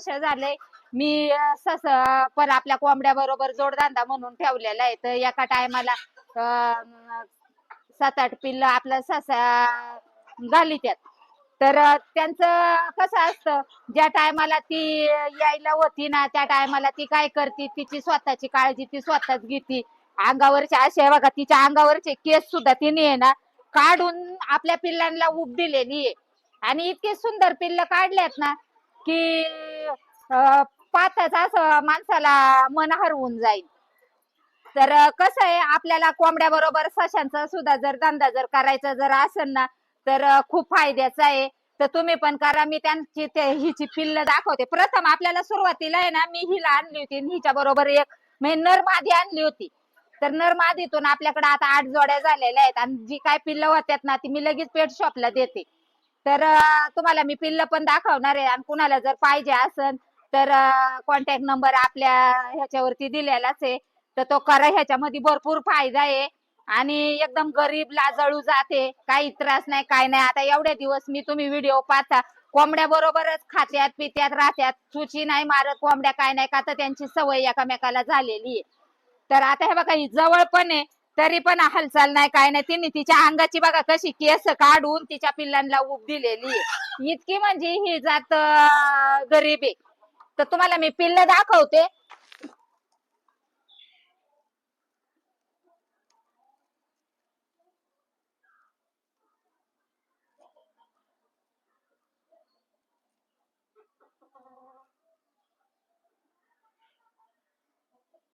वर्ष झाले मी सस पण आपल्या कोंबड्या बरोबर जोडधंदा म्हणून ठेवलेला आहे. तर एका टायमाला 7-8 पिल्ल आपलं ससा घाली त्यात. तर त्यांचं कसं असतं, ज्या टायमाला ती यायला होती ना त्या टायमाला ती काय करते, तिची स्वतःची काळजी ती स्वतःच घेते. अंगावरचे असे बघा, तिच्या अंगावरचे केस सुद्धा तिने आहे ना काढून आपल्या पिल्लांना उब दिलेली आहे. आणि इतके सुंदर पिल्ल काढल्यात ना की पाहताच असं माणसाला मन हरवून जाईल. तर कसं आहे, आपल्याला कोंबड्या बरोबर सशांचा सुद्धा जर धंदा जर करायचा जर असेल ना तर खूप फायद्याचा आहे. तर तुम्ही पण करा. मी त्यांची हिची पिल्ल दाखवते. प्रथम आपल्याला सुरुवातीला आहे ना मी हिला आणली होती आणि हिच्या बरोबर एक नर मादी आणली होती. तर नर मादीतून आपल्याकडे आता 8 जोड्या झालेल्या आहेत आणि जी काय पिल्ल होत्यात ना ती मी लगेच पेट शॉपला देते. तर तुम्हाला मी पिल्ल पण दाखवणार आहे. आणि कुणाला जर पाहिजे असेल तर कॉन्टॅक्ट नंबर आपल्या ह्याच्यावरती दिलेलाच आहे. तर तो करा. ह्याच्यामध्ये भरपूर फायदा आहे आणि एकदम गरीब लाजळू जाते. काही त्रास नाही, काय नाही. आता एवढे दिवस मी तुम्ही व्हिडिओ पाहता कोंबड्या बरोबरच खात्यात पित्यात राहत्यात, चुची नाही मारत कोंबड्या, काय नाही, का तर त्यांची सवय एकामेकाला झालेली आहे. तर आता हे बघा ही जवळ पण आहे तरी पण हालचाल नाही, काय नाही. तिने तिच्या अंगाची बघा कशी केस काढून तिच्या पिल्लांना उब दिलेली आहे. इतकी म्हणजे ही जात गरीब आहे. तर तुम्हाला मी पिल्ल दाखवते.